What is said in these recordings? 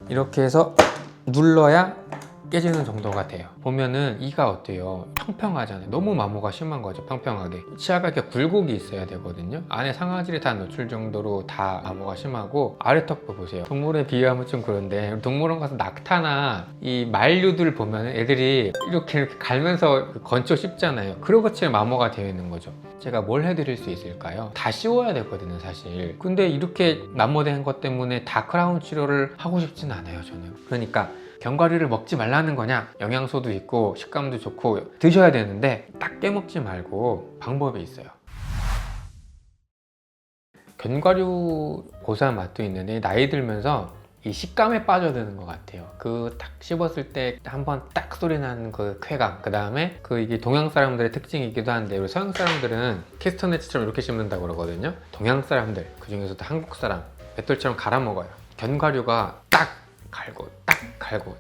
이렇게 해서 눌러야 깨지는 정도가 돼요. 보면은 이가 어때요? 평평하잖아요. 너무 마모가 심한 거죠. 평평하게. 치아가 이렇게 굴곡이 있어야 되거든요. 안에 상아질이 다 노출 정도로 다 마모가 심하고, 아래턱도 보세요. 동물에 비유하면 좀 그런데, 동물원 가서 낙타나 이 만류들 보면은 애들이 이렇게 갈면서 건초 씹잖아요. 그런 것처럼 마모가 되어 있는 거죠. 제가 뭘 해드릴 수 있을까요? 다 씌워야 되거든요, 사실. 근데 이렇게 마모된 것 때문에 다 크라운 치료를 하고 싶진 않아요, 저는. 그러니까 견과류를 먹지 말라는 거냐? 영양소도 있고 식감도 좋고 드셔야 되는데 딱 깨먹지 말고 방법이 있어요. 견과류 고소한 맛도 있는데 나이 들면서 이 식감에 빠져드는 것 같아요. 그 딱 씹었을 때 한번 딱 소리 나는 그 쾌감, 그 다음에 이게 동양 사람들의 특징이기도 한데, 우리 서양 사람들은 캐스터네츠처럼 이렇게 씹는다고 그러거든요. 동양 사람들, 그 중에서도 한국 사람 맷돌처럼 갈아 먹어요. 견과류가 딱 갈고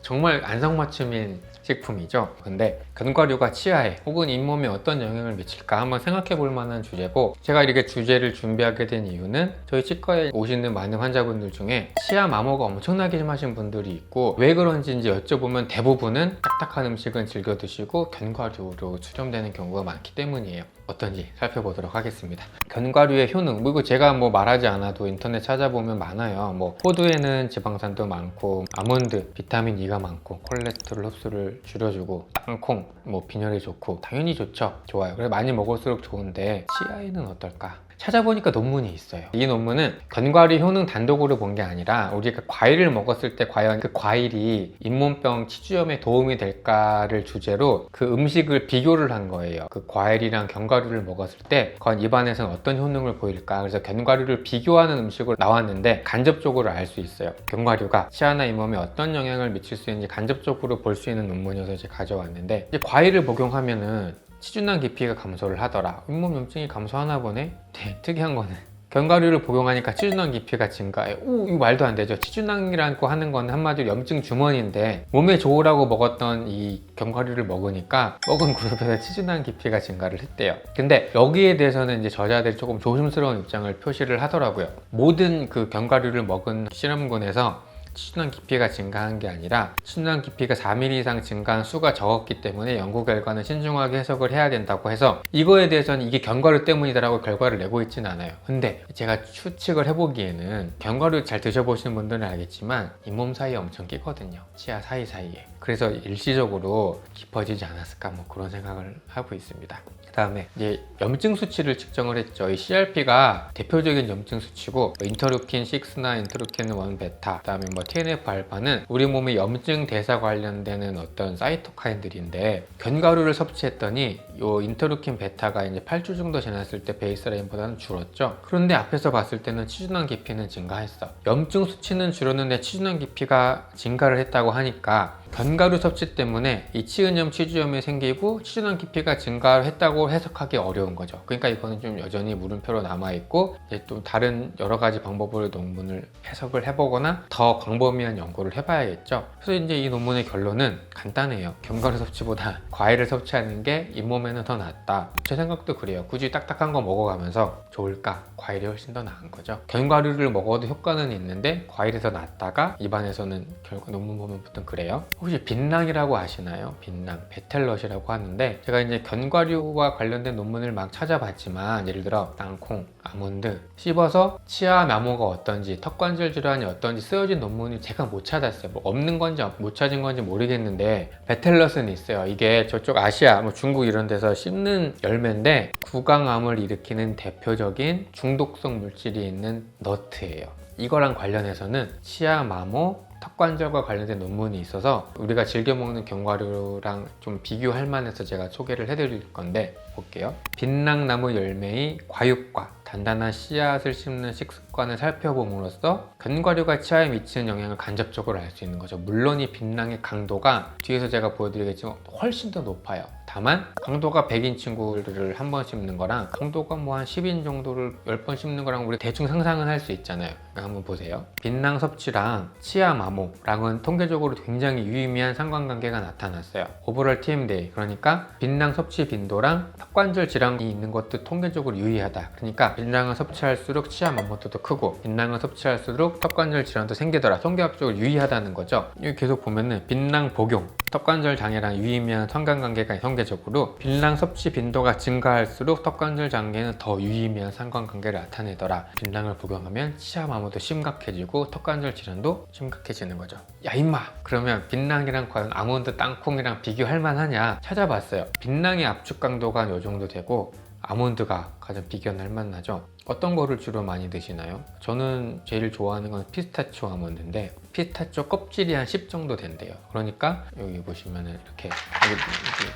정말 안성맞춤인 식품이죠. 근데 견과류가 치아에 혹은 잇몸에 어떤 영향을 미칠까 한번 생각해 볼 만한 주제고, 제가 이렇게 주제를 준비하게 된 이유는 저희 치과에 오시는 많은 환자분들 중에 치아 마모가 엄청나게 심하신 분들이 있고, 왜 그런지 여쭤보면 대부분은 딱딱한 음식은 즐겨 드시고 견과류로 수렴되는 경우가 많기 때문이에요. 어떤지 살펴보도록 하겠습니다. 견과류의 효능, 그리고 제가 말하지 않아도 인터넷 찾아보면 많아요. 호두에는 지방산도 많고, 아몬드, 비타민 E가 많고, 콜레스테롤 흡수를 줄여주고, 땅콩, 빈혈이 좋고, 당연히 좋죠. 좋아요. 그래서 많이 먹을수록 좋은데 치아에는 어떨까? 찾아보니까 논문이 있어요. 이 논문은 견과류 효능 단독으로 본 게 아니라 우리가 과일을 먹었을 때 과연 그 과일이 잇몸병, 치주염에 도움이 될까를 주제로 그 음식을 비교를 한 거예요. 그 과일이랑 견과류를 먹었을 때 과연 입안에서는 어떤 효능을 보일까? 그래서 견과류를 비교하는 음식으로 나왔는데 간접적으로 알 수 있어요. 견과류가 치아나 잇몸에 어떤 영향을 미칠 수 있는지 간접적으로 볼 수 있는 논문이어서 이제 가져왔는데, 이제 과일을 복용하면은 치주낭 깊이가 감소를 하더라. 잇몸 염증이 감소하나 보네? 네, 특이한 거는 견과류를 복용하니까 치주낭 깊이가 증가해. 이거 말도 안 되죠. 치주낭이라고 하는 건 한마디로 염증 주머니인데, 몸에 좋으라고 먹었던 이 견과류를 먹으니까 먹은 그룹에서 치주낭 깊이가 증가를 했대요. 근데 여기에 대해서는 이제 저자들이 조금 조심스러운 입장을 표시를 하더라고요. 모든 그 견과류를 먹은 실험군에서 치주낭 깊이가 증가한 게 아니라 치주낭 깊이가 4mm 이상 증가한 수가 적었기 때문에 연구 결과는 신중하게 해석을 해야 된다고 해서, 이거에 대해서는 이게 견과류 때문이다라고 결과를 내고 있지는 않아요. 근데 제가 추측을 해보기에는, 견과류 잘 드셔보시는 분들은 알겠지만 잇몸 사이에 엄청 끼거든요. 치아 사이사이에. 그래서 일시적으로 깊어지지 않았을까, 그런 생각을 하고 있습니다. 그 다음에 이제 염증 수치를 측정을 했죠. 이 CRP가 대표적인 염증 수치고, 인터루킨 6나 인터루킨 1 베타, 그 다음에 TNF 알파는 우리 몸의 염증 대사 관련되는 어떤 사이토카인들인데, 견과류를 섭취했더니 요 인터루킨 베타가 이제 8주 정도 지났을 때 베이스라인보다는 줄었죠. 그런데 앞에서 봤을 때는 치주낭 깊이는 증가했어. 염증 수치는 줄었는데 치주낭 깊이가 증가를 했다고 하니까 견과류 섭취 때문에 이 치은염, 치주염이 생기고 치주낭 깊이가 증가했다고 해석하기 어려운 거죠. 그러니까 이거는 좀 여전히 물음표로 남아있고, 이제 또 다른 여러 가지 방법으로 논문을 해석을 해보거나 더 광범위한 연구를 해봐야겠죠. 그래서 이제 이 논문의 결론은 간단해요. 견과류 섭취보다 과일을 섭취하는 게 잇몸에는 더 낫다. 제 생각도 그래요. 굳이 딱딱한 거 먹어가면서 좋을까? 과일이 훨씬 더 나은 거죠. 견과류를 먹어도 효과는 있는데 과일이 더 낫다가, 입안에서는 결국 논문 보면 보통 그래요. 혹시 빛낭이라고 아시나요? 빛낭, 베텔럿이라고 하는데, 제가 이제 견과류와 관련된 논문을 막 찾아봤지만, 예를 들어 땅콩, 아몬드 씹어서 치아 마모가 어떤지, 턱관절 질환이 어떤지 쓰여진 논문이 제가 못 찾았어요. 없는 건지 못 찾은 건지 모르겠는데 베텔럿은 있어요. 이게 저쪽 아시아, 중국 이런 데서 씹는 열매인데, 구강암을 일으키는 대표적인 중독성 물질이 있는 너트예요. 이거랑 관련해서는 치아 마모, 턱관절과 관련된 논문이 있어서 우리가 즐겨 먹는 견과류랑 좀 비교할 만해서 제가 소개를 해드릴 건데, 볼게요. 빛낭나무 열매의 과육과 단단한 씨앗을 씹는 식습관을 살펴봄으로써 견과류가 치아에 미치는 영향을 간접적으로 알 수 있는 거죠. 물론 이 빛낭의 강도가 뒤에서 제가 보여드리겠지만 훨씬 더 높아요. 다만 강도가 100인 친구를 한 번 씹는 거랑 강도가 뭐 한 10인 정도를 10번 씹는 거랑 우리 대충 상상은 할 수 있잖아요. 그러니까 한번 보세요. 빛낭 섭취랑 치아 마모랑은 통계적으로 굉장히 유의미한 상관관계가 나타났어요. 오버럴 TMD, 그러니까 빛낭 섭취 빈도랑 턱관절 질환이 있는 것도 통계적으로 유의하다. 그러니까 빛낭을 섭취할수록 치아 마모도 더 크고 빛낭을 섭취할수록 턱관절 질환도 생기더라. 통계학적으로 유의하다는 거죠. 여기 계속 보면은 빛낭 복용, 턱관절 장애랑 유의미한 상관관계가 통계적으로 빛낭 섭취 빈도가 증가할수록 턱관절 장애는 더 유의미한 상관관계를 나타내더라. 빛낭을 복용하면 치아 마모도 심각해지고 턱관절 질환도 심각해지는 거죠. 야 임마, 그러면 빛낭이랑 과연 아몬드 땅콩이랑 비교할 만하냐 찾아봤어요. 빛낭의 압축 강도가 이 정도 되고 아몬드가 가장 비교할 만하죠. 어떤 거를 주로 많이 드시나요? 저는 제일 좋아하는 건 피스타치오 아몬드인데 피스타치오 껍질이 한 10 정도 된대요. 그러니까 여기 보시면은 이렇게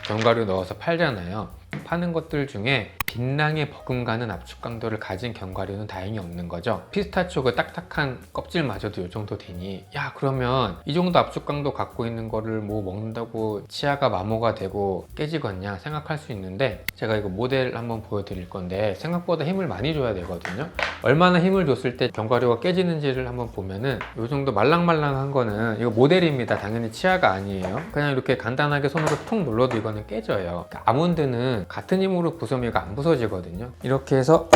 견과류 넣어서 팔잖아요. 파는 것들 중에 빛낭에 버금가는 압축 강도를 가진 견과류는 다행히 없는 거죠. 피스타치오 그 딱딱한 껍질마저도 이 정도 되니 야 그러면 이 정도 압축 강도 갖고 있는 거를 뭐 먹는다고 치아가 마모가 되고 깨지겠냐 생각할 수 있는데 제가 이거 모델 한번 보여드릴 건데 생각보다 힘을 많이 줘야 되거든요. 얼마나 힘을 줬을 때 견과류가 깨지는지를 한번 보면은 이 정도 말랑말랑한 거는 이거 모델입니다. 당연히 치아가 아니에요. 그냥 이렇게 간단하게 손으로 툭 눌러도 이거는 깨져요. 그러니까 아몬드는 같은 힘으로 부수면 이거 안 부서지거든요. 이렇게 해서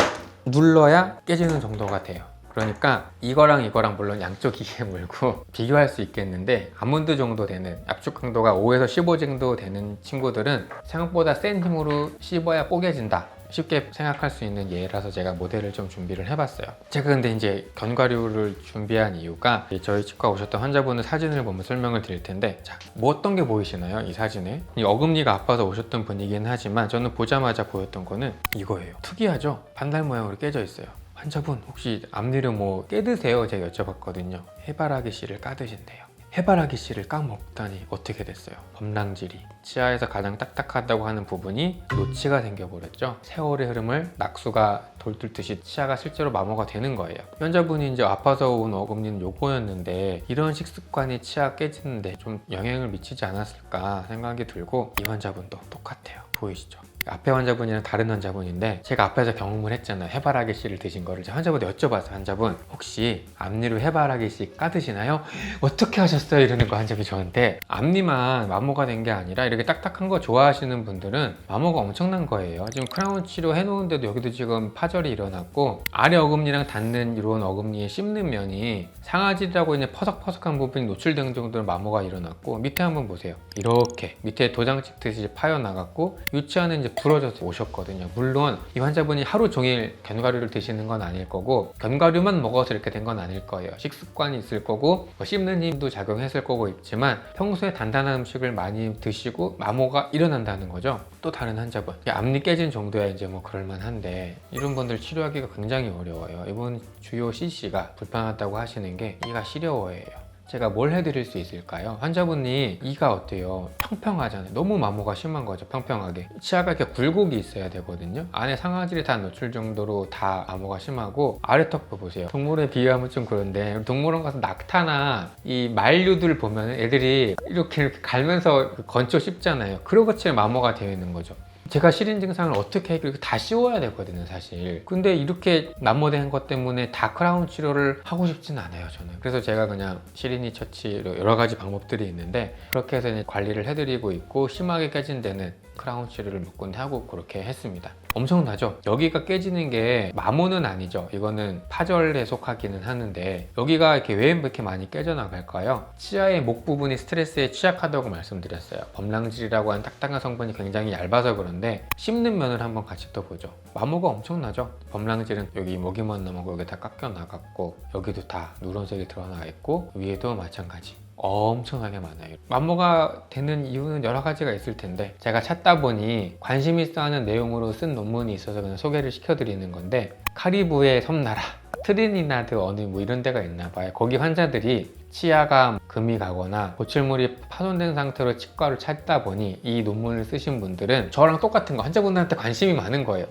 눌러야 깨지는 정도가 돼요. 그러니까 이거랑 물론 양쪽 이에 물고 비교할 수 있겠는데 아몬드 정도 되는 압축 강도가 5에서 15 정도 되는 친구들은 생각보다 센 힘으로 씹어야 뽀개진다. 쉽게 생각할 수 있는 예라서 제가 모델을 좀 준비를 해봤어요. 제가 근데 이제 견과류를 준비한 이유가 저희 치과 오셨던 환자분의 사진을 보면 설명을 드릴 텐데 자, 뭐 어떤 게 보이시나요? 이 사진에 이 어금니가 아파서 오셨던 분이긴 하지만 저는 보자마자 보였던 거는 이거예요. 특이하죠? 반달 모양으로 깨져 있어요. 환자분 혹시 앞니를 뭐 깨드세요? 제가 여쭤봤거든요. 해바라기 씨를 까드신대요. 해바라기 씨를 까먹다니 어떻게 됐어요? 범랑질이 치아에서 가장 딱딱하다고 하는 부분이 노치가 생겨버렸죠. 세월의 흐름을 낙수가 돌뚫듯이 치아가 실제로 마모가 되는 거예요. 환자분이 이제 아파서 온 어금니는 요거였는데 이런 식습관이 치아 깨지는데 좀 영향을 미치지 않았을까 생각이 들고 이 환자분도 똑같아요. 보이시죠? 앞에 환자분이랑 다른 환자분인데 제가 앞에서 경험을 했잖아요. 해바라기 씨를 드신 거를 제가 환자분한테 여쭤봤어요. 환자분 혹시 앞니로 해바라기 씨 까드시나요? 어떻게 하셨어요? 이러는 거 환자분이 저한테. 앞니만 마모가 된 게 아니라 이렇게 딱딱한 거 좋아하시는 분들은 마모가 엄청난 거예요. 지금 크라운 치료 해놓은데도 여기도 지금 파절이 일어났고 아래 어금니랑 닿는 이런 어금니에 씹는 면이 상아지라고 이제 퍼석퍼석한 부분이 노출된 정도로 마모가 일어났고 밑에 한번 보세요. 이렇게 밑에 도장 찍듯이 파여나갔고 유치원은 이제 부러져서 오셨거든요. 물론 이 환자분이 하루 종일 견과류를 드시는 건 아닐 거고 견과류만 먹어서 이렇게 된 건 아닐 거예요. 식습관이 있을 거고 뭐 씹는 힘도 작용했을 거고 있지만 평소에 단단한 음식을 많이 드시고 마모가 일어난다는 거죠. 또 다른 환자분 앞니 깨진 정도야 이제 뭐 그럴만한데 이런 분들 치료하기가 굉장히 어려워요. 이분 주요 CC가 불편하다고 하시는 게 이가 시려워해요. 제가 뭘 해드릴 수 있을까요? 환자분이 이가 어때요? 평평하잖아요. 너무 마모가 심한 거죠. 평평하게. 치아가 이렇게 굴곡이 있어야 되거든요. 안에 상아질이 다 노출 정도로 다 마모가 심하고 아래턱도 보세요. 동물에 비유하면 좀 그런데 동물원 가서 낙타나 이 만류들 보면 애들이 이렇게 갈면서 건초 씹잖아요. 그러고처럼 마모가 되어 있는 거죠. 제가 시린 증상을 어떻게 해결 다 씌워야 되거든요 사실. 근데 이렇게 마모된 것 때문에 다 크라운 치료를 하고 싶진 않아요 저는. 그래서 제가 그냥 시린이 처치 여러 가지 방법들이 있는데 그렇게 해서 이제 관리를 해드리고 있고 심하게 깨진 데는 크라운 치료를 몇 군데 하고 그렇게 했습니다. 엄청나죠? 여기가 깨지는 게 마모는 아니죠. 이거는 파절에 속하기는 하는데 여기가 이렇게 왜 이렇게 많이 깨져나갈까요? 치아의 목 부분이 스트레스에 취약하다고 말씀드렸어요. 범랑질이라고 하는 딱딱한 성분이 굉장히 얇아서 그런데 씹는 면을 한번 같이 또 보죠. 마모가 엄청나죠? 범랑질은 여기 목이먼 넘어고 여기 다 깎여 나갔고 여기도 다 누런색이 드러나 있고 위에도 마찬가지. 엄청나게 많아요. 마모가 되는 이유는 여러 가지가 있을 텐데 제가 찾다 보니 관심 있어 하는 내용으로 쓴 논문이 있어서 그냥 소개를 시켜드리는 건데 카리브의 섬나라 트리니다드 어느 뭐 이런 데가 있나 봐요. 거기 환자들이 치아가 금이 가거나 보출물이 파손된 상태로 치과를 찾다 보니 이 논문을 쓰신 분들은 저랑 똑같은 거 환자분들한테 관심이 많은 거예요.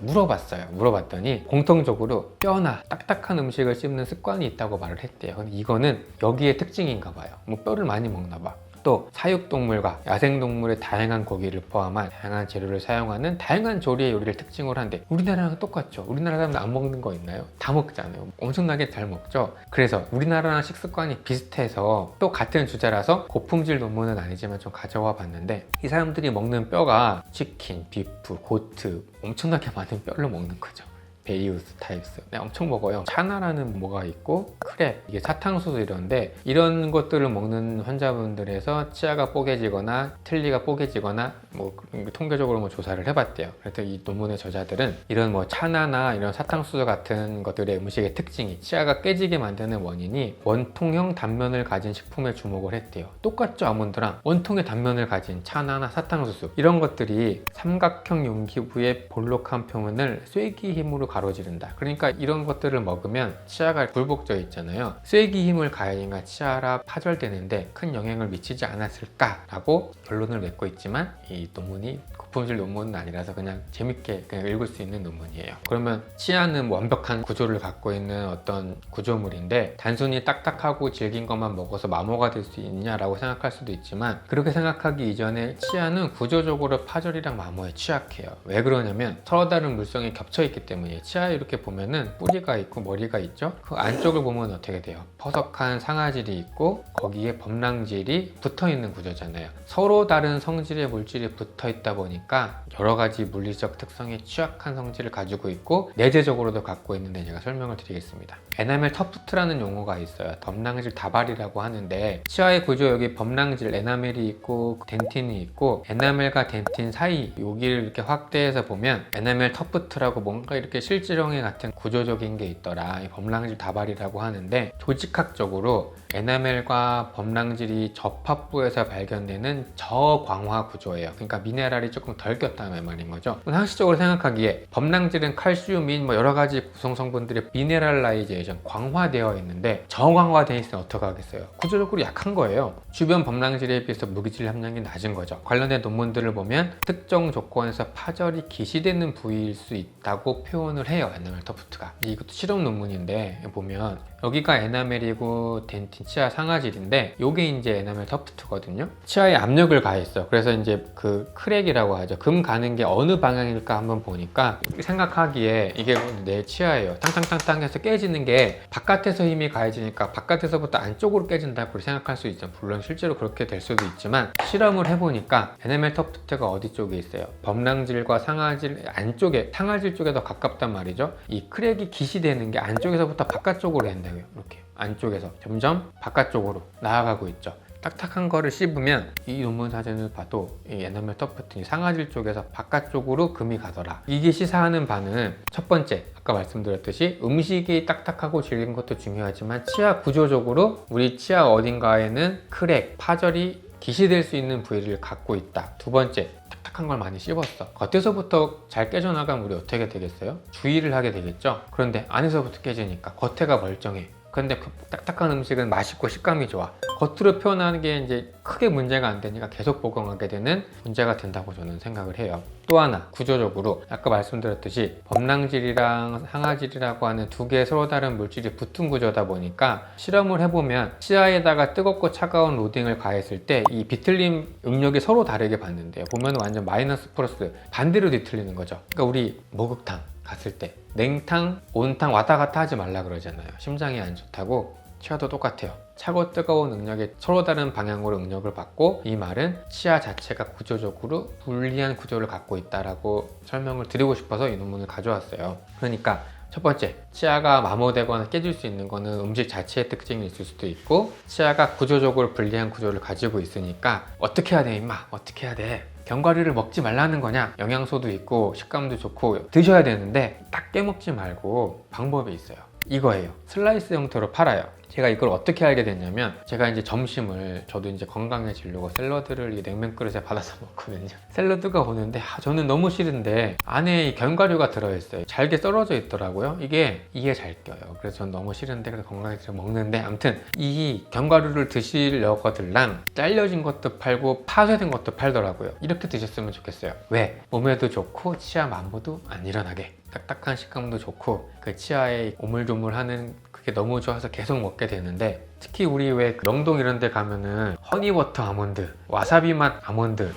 물어봤더니 공통적으로 뼈나 딱딱한 음식을 씹는 습관이 있다고 말을 했대요. 근데 이거는 여기에 특징인가 봐요. 뭐 뼈를 많이 먹나 봐. 또 사육동물과 야생동물의 다양한 고기를 포함한 다양한 재료를 사용하는 다양한 조리의 요리를 특징으로 한데 우리나라랑 똑같죠. 우리나라 사람들 안 먹는 거 있나요? 다 먹잖아요. 엄청나게 잘 먹죠. 그래서 우리나라랑 식습관이 비슷해서 또 같은 주제라서 고품질 논문은 아니지만 좀 가져와 봤는데 이 사람들이 먹는 뼈가 치킨, 비프, 고트 엄청나게 많은 뼈를 먹는 거죠. 베이우스 타입스 엄청 먹어요. 차나라는 뭐가 있고 크랩, 이게 사탕수수 이런데 이런 것들을 먹는 환자분들에서 치아가 뽀개지거나 틀니가 뽀개지거나 뭐 통계적으로 뭐 조사를 해봤대요. 그래서 이 논문의 저자들은 이런 뭐 차나나 이런 사탕수수 같은 것들의 음식의 특징이 치아가 깨지게 만드는 원인이 원통형 단면을 가진 식품에 주목을 했대요. 똑같죠. 아몬드랑 원통의 단면을 가진 차나나 사탕수수 이런 것들이 삼각형 용기부의 볼록한 표면을 쐐기 힘으로 가로지른다. 그러니까 이런 것들을 먹으면 치아가 굴복져 있잖아요. 쐐기 힘을 가해야 치아라 파절되는데 큰 영향을 미치지 않았을까라고 결론을 맺고 있지만 이 논문이 고품질 논문은 아니라서 그냥 재밌게 그냥 읽을 수 있는 논문이에요. 그러면 치아는 완벽한 구조를 갖고 있는 어떤 구조물인데 단순히 딱딱하고 질긴 것만 먹어서 마모가 될 수 있냐라고 생각할 수도 있지만 그렇게 생각하기 이전에 치아는 구조적으로 파절이랑 마모에 취약해요. 왜 그러냐면 서로 다른 물성이 겹쳐 있기 때문이에요. 치아에 이렇게 보면은 뿌리가 있고 머리가 있죠. 그 안쪽을 보면 어떻게 돼요? 퍼석한 상아질이 있고 거기에 범랑질이 붙어 있는 구조잖아요. 서로 다른 성질의 물질이 붙어 있다 보니까 여러 가지 물리적 특성에 취약한 성질을 가지고 있고 내재적으로도 갖고 있는데 제가 설명을 드리겠습니다. 에나멜 터프트라는 용어가 있어요. 범랑질 다발이라고 하는데 치아의 구조 여기 범랑질 에나멜이 있고 덴틴이 있고 에나멜과 덴틴 사이 여기를 이렇게 확대해서 보면 에나멜 터프트라고 뭔가 이렇게 실지렁이 같은 구조적인 게 있더라. 이 범랑질 다발이라고 하는데 조직학적으로 에나멜과 범랑질이 접합부에서 발견되는 저광화 구조예요. 그러니까 미네랄이 조금 덜 꼈다는 말인 거죠. 상식적으로 생각하기에 범랑질은 칼슘인 뭐 여러 가지 구성 성분들이 미네랄라이제이션 광화되어 있는데 저광화되어 있으면 어떻게 하겠어요? 구조적으로 약한 거예요. 주변 범랑질에 비해서 무기질 함량이 낮은 거죠. 관련된 논문들을 보면 특정 조건에서 파절이 기시되는 부위일 수 있다고 표현을 해요. 에나멜 터프트가. 이것도 실험 논문인데 보면 여기가 에나멜이고 덴틴 치아 상아질인데 요게 이제 에나멜 터프트거든요. 치아에 압력을 가했어. 그래서 이제 그 크랙이라고 하죠. 금 가는 게 어느 방향일까 한번 보니까 생각하기에 이게 내 치아예요. 탕탕탕탕 해서 깨지는 게 바깥에서 힘이 가해지니까 바깥에서부터 안쪽으로 깨진다고 생각할 수 있죠. 물론 실제로 그렇게 될 수도 있지만 실험을 해보니까 에나멜 터프트가 어디 쪽에 있어요? 범랑질과 상아질 안쪽에, 상아질 쪽에 더 가깝단 말이죠. 이 크랙이 기시되는 게 안쪽에서부터 바깥쪽으로 된다고요. 이렇게 안쪽에서 점점 바깥쪽으로 나아가고 있죠. 딱딱한 거를 씹으면 이 논문 사진을 봐도 이 에나멜 터프트 상아질 쪽에서 바깥쪽으로 금이 가더라. 이게 시사하는 바는 첫 번째, 아까 말씀드렸듯이 음식이 딱딱하고 질긴 것도 중요하지만 치아 구조적으로 우리 치아 어딘가에는 크랙, 파절이 기시될 수 있는 부위를 갖고 있다. 두 번째, 딱딱한 걸 많이 씹었어. 겉에서부터 잘 깨져나가면 우리 어떻게 되겠어요? 주의를 하게 되겠죠? 그런데 안에서부터 깨지니까 겉에가 멀쩡해. 근데 그 딱딱한 음식은 맛있고 식감이 좋아. 겉으로 표현하는 게 이제 크게 문제가 안 되니까 계속 복용하게 되는 문제가 된다고 저는 생각을 해요. 또 하나, 구조적으로 아까 말씀드렸듯이 범랑질이랑 상아질이라고 하는 두 개의 서로 다른 물질이 붙은 구조다 보니까 실험을 해보면 치아에다가 뜨겁고 차가운 로딩을 가했을 때 이 비틀림 응력이 서로 다르게 받는데요. 보면 완전 마이너스 플러스 반대로 뒤틀리는 거죠. 그러니까 우리 목욕탕 갔을 때 냉탕, 온탕 왔다 갔다 하지 말라 그러잖아요. 심장이 안 좋다고. 치아도 똑같아요. 차고 뜨거운 응력에 서로 다른 방향으로 응력을 받고 이 말은 치아 자체가 구조적으로 불리한 구조를 갖고 있다라고 설명을 드리고 싶어서 이 논문을 가져왔어요. 그러니까 첫 번째, 치아가 마모되거나 깨질 수 있는 거는 음식 자체의 특징이 있을 수도 있고 치아가 구조적으로 불리한 구조를 가지고 있으니까 어떻게 해야 돼 임마? 어떻게 해야 돼? 견과류를 먹지 말라는 거냐? 영양소도 있고 식감도 좋고 드셔야 되는데 딱 깨먹지 말고 방법이 있어요. 이거예요. 슬라이스 형태로 팔아요. 제가 이걸 어떻게 알게 됐냐면 제가 이제 점심을 저도 이제 건강해지려고 샐러드를 이 냉면 그릇에 받아서 먹거든요. 샐러드가 오는데 저는 너무 싫은데 안에 견과류가 들어있어요. 잘게 썰어져 있더라고요. 이게 이해 잘 껴요. 그래서 전 너무 싫은데 그래서 건강해지려 먹는데 아무튼 이 견과류를 드시려거들랑 잘려진 것도 팔고 파쇄된 것도 팔더라고요. 이렇게 드셨으면 좋겠어요. 왜? 몸에도 좋고 치아 만보도 안 일어나게. 딱딱한 식감도 좋고 그 치아에 오물조물하는 그게 그게 너무 좋아서 계속 먹게 되는데, 특히 우리 왜 명동 이런 데 가면은 허니버터 아몬드, 와사비 맛 아몬드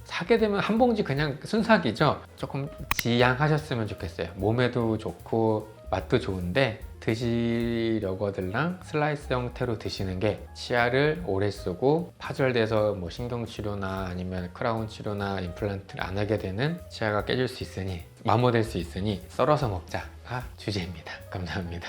사게 되면 한 봉지 그냥 순삭이죠. 조금 지양하셨으면 좋겠어요. 몸에도 좋고 맛도 좋은데 드시려고들랑 슬라이스 형태로 드시는 게 치아를 오래 쓰고 파절돼서 뭐 신경치료나 아니면 크라운 치료나 임플란트를 안 하게 되는 치아가 깨질 수 있으니, 마모될 수 있으니 썰어서 먹자가 주제입니다. 감사합니다.